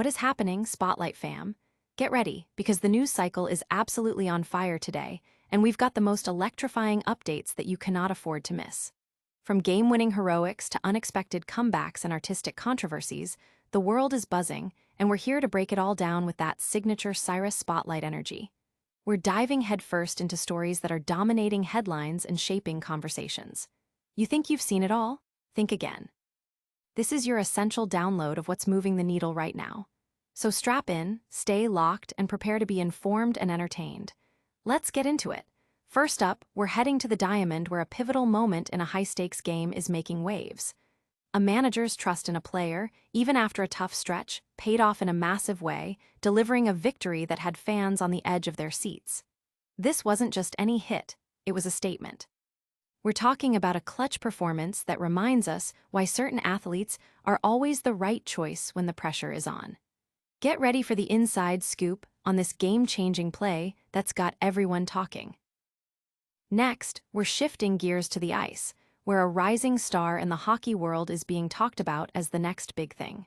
What is happening, Spotlight fam? Get ready, because the news cycle is absolutely on fire today, and we've got the most electrifying updates that you cannot afford to miss. From game-winning heroics to unexpected comebacks and artistic controversies, the world is buzzing, and we're here to break it all down with that signature Cyrus Spotlight energy. We're diving headfirst into stories that are dominating headlines and shaping conversations. You think you've seen it all? Think again. This is your essential download of what's moving the needle right now. So strap in, stay locked, and prepare to be informed and entertained. Let's get into it. First up, we're heading to the diamond where a pivotal moment in a high-stakes game is making waves. A manager's trust in a player, even after a tough stretch, paid off in a massive way, delivering a victory that had fans on the edge of their seats. This wasn't just any hit, it was a statement. We're talking about a clutch performance that reminds us why certain athletes are always the right choice when the pressure is on. Get ready for the inside scoop on this game-changing play that's got everyone talking. Next, we're shifting gears to the ice, where a rising star in the hockey world is being talked about as the next big thing.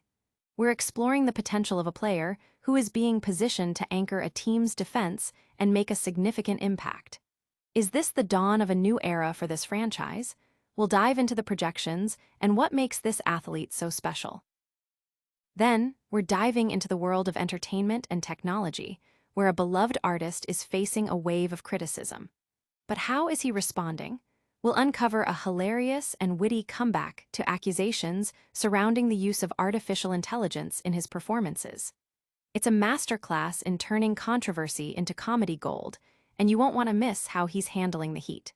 We're exploring the potential of a player who is being positioned to anchor a team's defense and make a significant impact. Is this the dawn of a new era for this franchise? We'll dive into the projections and what makes this athlete so special. Then, we're diving into the world of entertainment and technology, where a beloved artist is facing a wave of criticism. But how is he responding? We'll uncover a hilarious and witty comeback to accusations surrounding the use of artificial intelligence in his performances. It's a masterclass in turning controversy into comedy gold, and you won't want to miss how he's handling the heat.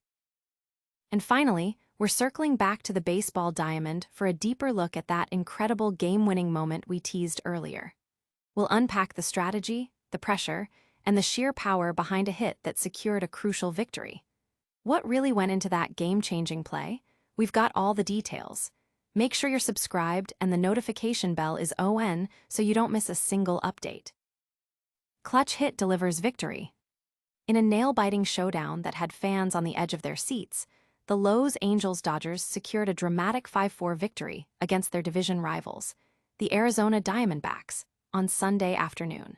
And finally, we're circling back to the baseball diamond for a deeper look at that incredible game-winning moment we teased earlier. We'll unpack the strategy, the pressure, and the sheer power behind a hit that secured a crucial victory. What really went into that game-changing play? We've got all the details. Make sure you're subscribed and the notification bell is on so you don't miss a single update. Clutch hit delivers victory. In a nail-biting showdown that had fans on the edge of their seats, the Los Angeles Dodgers secured a dramatic 5-4 victory against their division rivals, the Arizona Diamondbacks, on Sunday afternoon.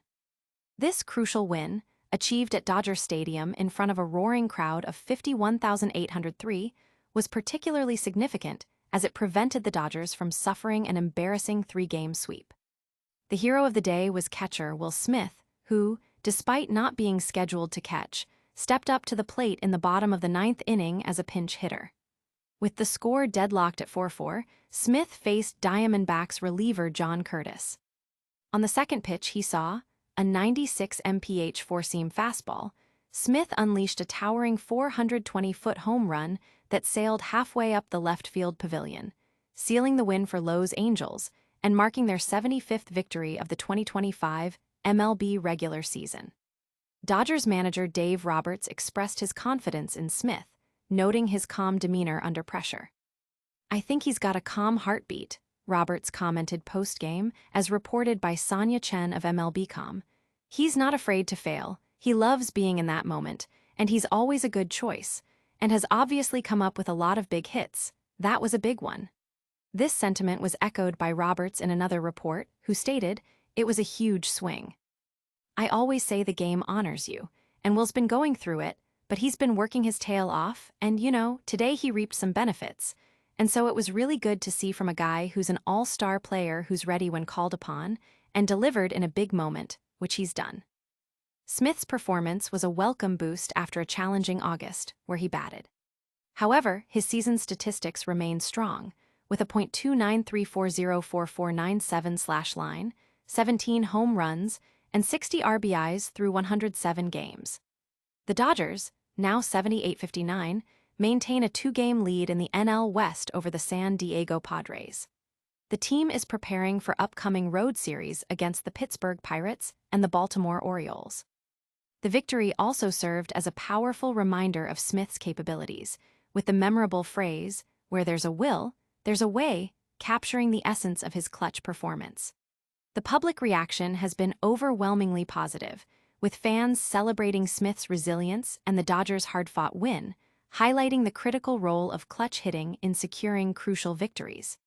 This crucial win, achieved at Dodger Stadium in front of a roaring crowd of 51,803, was particularly significant as it prevented the Dodgers from suffering an embarrassing 3-game sweep. The hero of the day was catcher Will Smith, who, despite not being scheduled to catch, stepped up to the plate in the bottom of the 9th inning as a pinch hitter. With the score deadlocked at 4-4, Smith faced Diamondbacks reliever John Curtis. On the second pitch he saw, a 96 mph four-seam fastball, Smith unleashed a towering 420-foot home run that sailed halfway up the left field pavilion, sealing the win for Los Angeles and marking their 75th victory of the 2025 MLB regular season. Dodgers manager Dave Roberts expressed his confidence in Smith, noting his calm demeanor under pressure. "I think he's got a calm heartbeat," Roberts commented post-game, as reported by Sonia Chen of MLB.com. "He's not afraid to fail, he loves being in that moment, and he's always a good choice, and has obviously come up with a lot of big hits. That was a big one." This sentiment was echoed by Roberts in another report, who stated, "It was a huge swing. I always say the game honors you, and Will's been going through it, but he's been working his tail off, and today he reaped some benefits. And so it was really good to see from a guy who's an all-star player who's ready when called upon, and delivered in a big moment, which he's done." Smith's performance was a welcome boost after a challenging August, where he batted. However, his season statistics remained strong, with a .293404497/line, 17 home runs, and 60 RBIs through 107 games. The Dodgers, now 78-59, maintain a 2-game lead in the NL West over the San Diego Padres. The team is preparing for upcoming road series against the Pittsburgh Pirates and the Baltimore Orioles. The victory also served as a powerful reminder of Smith's capabilities, with the memorable phrase, "Where there's a will, there's a way," capturing the essence of his clutch performance. The public reaction has been overwhelmingly positive, with fans celebrating Smith's resilience and the Dodgers' hard-fought win, highlighting the critical role of clutch hitting in securing crucial victories.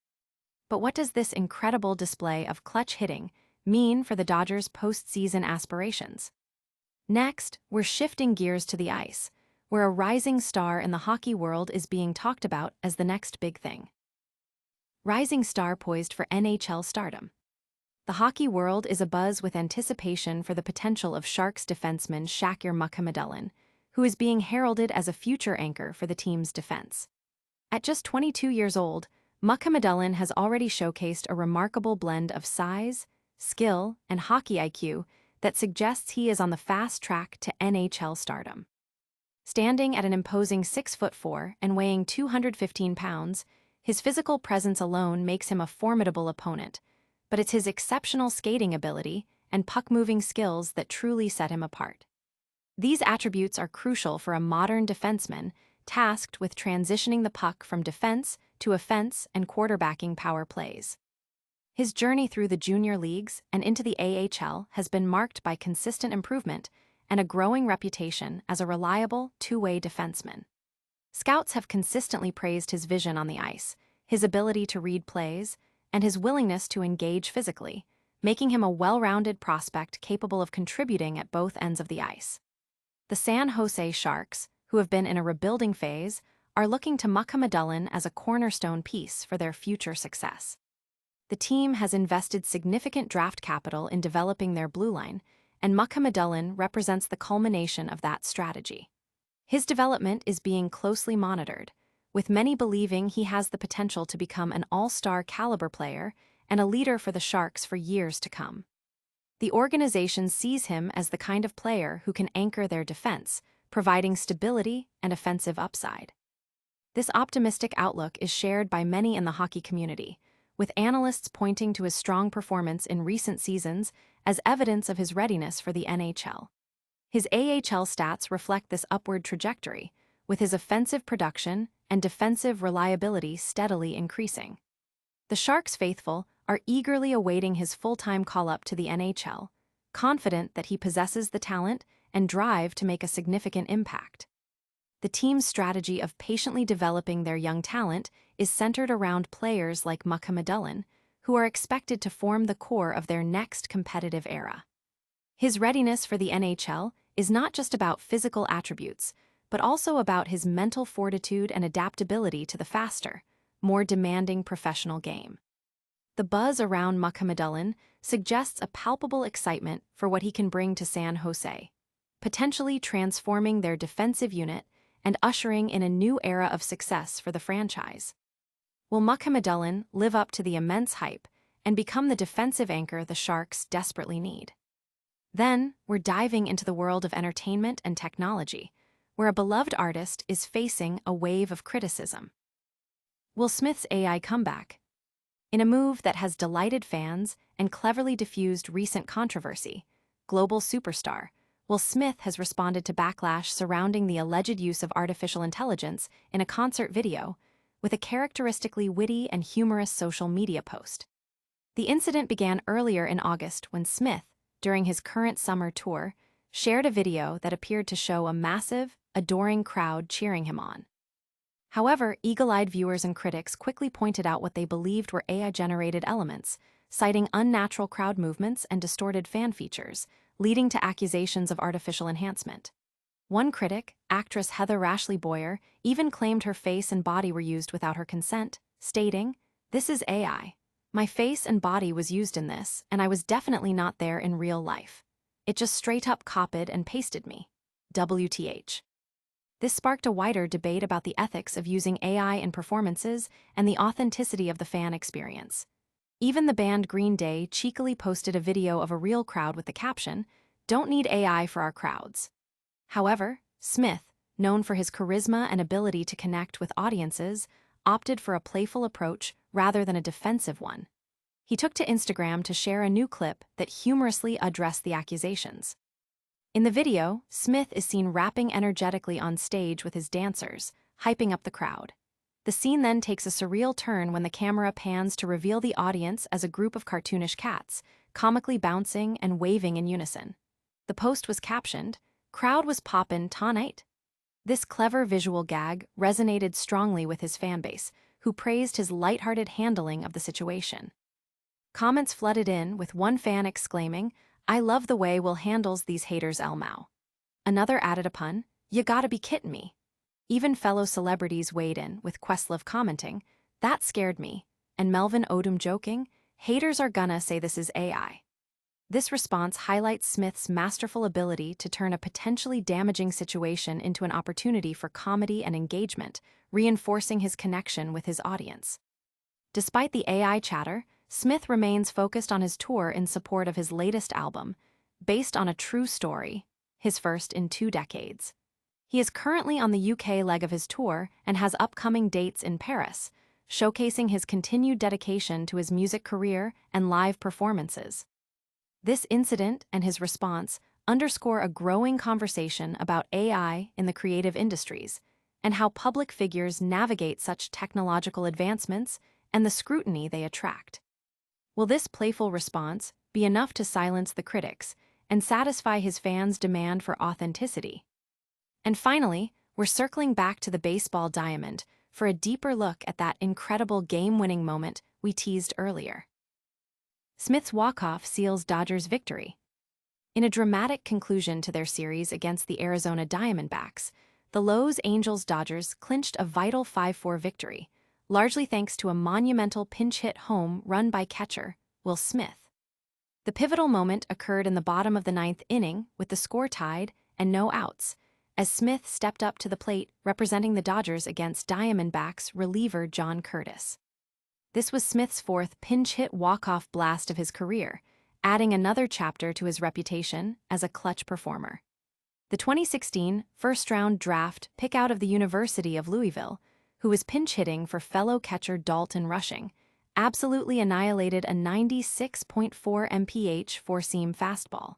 But what does this incredible display of clutch hitting mean for the Dodgers' postseason aspirations? Next, we're shifting gears to the ice, where a rising star in the hockey world is being talked about as the next big thing. Rising star poised for NHL stardom. The hockey world is abuzz with anticipation for the potential of Sharks defenseman Shakir Mukhamadullin, who is being heralded as a future anchor for the team's defense. At just 22 years old, Mukhamadullin has already showcased a remarkable blend of size, skill, and hockey IQ that suggests he is on the fast track to NHL stardom. Standing at an imposing 6'4" and weighing 215 pounds, his physical presence alone makes him a formidable opponent, but it's his exceptional skating ability and puck-moving skills that truly set him apart. These attributes are crucial for a modern defenseman tasked with transitioning the puck from defense to offense and quarterbacking power plays. His journey through the junior leagues and into the AHL has been marked by consistent improvement and a growing reputation as a reliable, two-way defenseman. Scouts have consistently praised his vision on the ice, his ability to read plays, and his willingness to engage physically, making him a well-rounded prospect capable of contributing at both ends of the ice. The San Jose Sharks, who have been in a rebuilding phase, are looking to Mukhamadullin as a cornerstone piece for their future success. The team has invested significant draft capital in developing their blue line, and Mukhamadullin represents the culmination of that strategy. His development is being closely monitored, with many believing he has the potential to become an all-star caliber player and a leader for the Sharks for years to come. The organization sees him as the kind of player who can anchor their defense, providing stability and offensive upside. This optimistic outlook is shared by many in the hockey community, with analysts pointing to his strong performance in recent seasons as evidence of his readiness for the NHL. His AHL stats reflect this upward trajectory, with his offensive production and defensive reliability steadily increasing. The Sharks faithful are eagerly awaiting his full-time call-up to the NHL, confident that he possesses the talent and drive to make a significant impact. The team's strategy of patiently developing their young talent is centered around players like Mukhamadullin, who are expected to form the core of their next competitive era. His readiness for the NHL is not just about physical attributes, but also about his mental fortitude and adaptability to the faster, more demanding professional game. The buzz around Mukhamadullin suggests a palpable excitement for what he can bring to San Jose, potentially transforming their defensive unit and ushering in a new era of success for the franchise. Will Mukhamadullin live up to the immense hype and become the defensive anchor the Sharks desperately need? Then, we're diving into the world of entertainment and technology, where a beloved artist is facing a wave of criticism. Will Smith's AI comeback? In a move that has delighted fans and cleverly diffused recent controversy, global superstar Will Smith has responded to backlash surrounding the alleged use of artificial intelligence in a concert video with a characteristically witty and humorous social media post. The incident began earlier in August when Smith, during his current summer tour, shared a video that appeared to show a massive, adoring crowd cheering him on. However, eagle-eyed viewers and critics quickly pointed out what they believed were AI-generated elements, citing unnatural crowd movements and distorted fan features, leading to accusations of artificial enhancement. One critic, actress Heather Rashley Boyer, even claimed her face and body were used without her consent, stating, "This is AI. My face and body was used in this, and I was definitely not there in real life. It just straight up copied and pasted me. WTH." This sparked a wider debate about the ethics of using AI in performances and the authenticity of the fan experience. Even the band Green Day cheekily posted a video of a real crowd with the caption, "Don't need AI for our crowds." However, Smith, known for his charisma and ability to connect with audiences, opted for a playful approach rather than a defensive one. He took to Instagram to share a new clip that humorously addressed the accusations. In the video, Smith is seen rapping energetically on stage with his dancers, hyping up the crowd. The scene then takes a surreal turn when the camera pans to reveal the audience as a group of cartoonish cats, comically bouncing and waving in unison. The post was captioned, "Crowd was poppin' tonight." This clever visual gag resonated strongly with his fanbase, who praised his lighthearted handling of the situation. Comments flooded in, with one fan exclaiming, "I love the way Will handles these haters Elmau." Another added a pun, "You gotta be kidding me." Even fellow celebrities weighed in, with Questlove commenting, "That scared me," and Melvin Odom joking, "Haters are gonna say this is AI." This response highlights Smith's masterful ability to turn a potentially damaging situation into an opportunity for comedy and engagement, reinforcing his connection with his audience. Despite the AI chatter, Smith remains focused on his tour in support of his latest album, based on a true story, his first in 2 decades. He is currently on the UK leg of his tour and has upcoming dates in Paris, showcasing his continued dedication to his music career and live performances. This incident and his response underscore a growing conversation about AI in the creative industries and how public figures navigate such technological advancements and the scrutiny they attract. Will this playful response be enough to silence the critics and satisfy his fans' demand for authenticity? And finally, we're circling back to the baseball diamond for a deeper look at that incredible game-winning moment we teased earlier. Smith's walk-off seals Dodgers' victory. In a dramatic conclusion to their series against the Arizona Diamondbacks, the Los Angeles Dodgers clinched a vital 5-4 victory, largely thanks to a monumental pinch-hit home run by catcher Will Smith. The pivotal moment occurred in the bottom of the 9th inning with the score tied and no outs, as Smith stepped up to the plate representing the Dodgers against Diamondbacks reliever John Curtis. This was Smith's 4th pinch-hit walk-off blast of his career, adding another chapter to his reputation as a clutch performer. The 2016 first-round draft pick out of the University of Louisville, who was pinch-hitting for fellow catcher Dalton Rushing, absolutely annihilated a 96.4 mph four-seam fastball.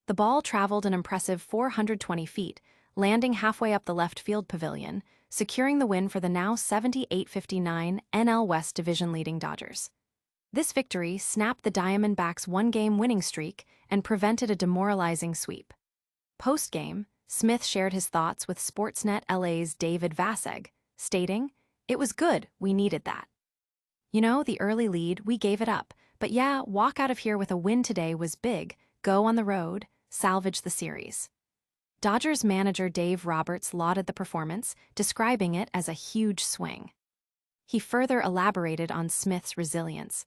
The ball traveled an impressive 420 feet, landing halfway up the left field pavilion, securing the win for the now 78-59 NL West division-leading Dodgers. This victory snapped the Diamondbacks' one-game winning streak and prevented a demoralizing sweep. Post-game, Smith shared his thoughts with Sportsnet LA's David Vassegh, stating, "It was good, we needed that. You know, the early lead, we gave it up, but yeah, walk out of here with a win today was big, go on the road, salvage the series." Dodgers manager Dave Roberts lauded the performance, describing it as a huge swing. He further elaborated on Smith's resilience.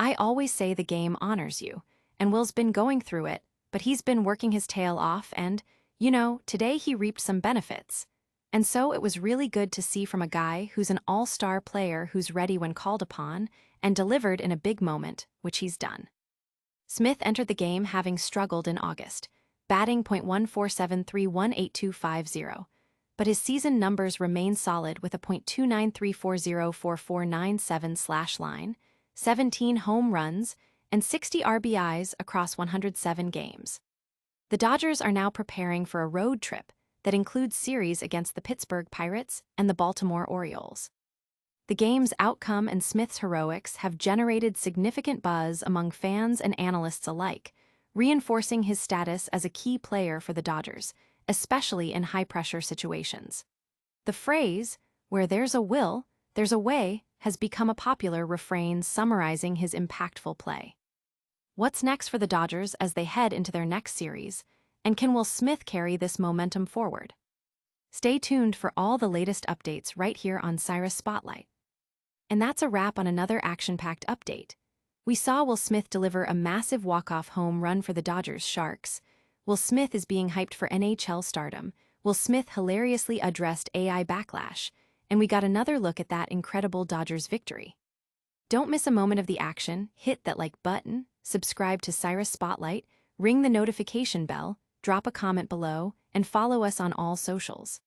"I always say the game honors you, and Will's been going through it, but he's been working his tail off and, you know, today he reaped some benefits. And so it was really good to see from a guy who's an all-star player who's ready when called upon and delivered in a big moment, which he's done." Smith entered the game having struggled in August, batting .147318250, but his season numbers remain solid with a .293404497 line, 17 home runs, and 60 RBIs across 107 games. The Dodgers are now preparing for a road trip that includes series against the Pittsburgh Pirates and the Baltimore Orioles. The game's outcome and Smith's heroics have generated significant buzz among fans and analysts alike, reinforcing his status as a key player for the Dodgers, especially in high-pressure situations. The phrase, "where there's a will, there's a way," has become a popular refrain summarizing his impactful play. What's next for the Dodgers as they head into their next series, and can Will Smith carry this momentum forward? Stay tuned for all the latest updates right here on Cyrus Spotlight. And that's a wrap on another action-packed update. We saw Will Smith deliver a massive walk-off home run for the Dodgers Sharks. Will Smith is being hyped for NHL stardom. Will Smith hilariously addressed AI backlash, and we got another look at that incredible Dodgers victory. Don't miss a moment of the action. Hit that like button, subscribe to Cyrus Spotlight, ring the notification bell, drop a comment below, and follow us on all socials.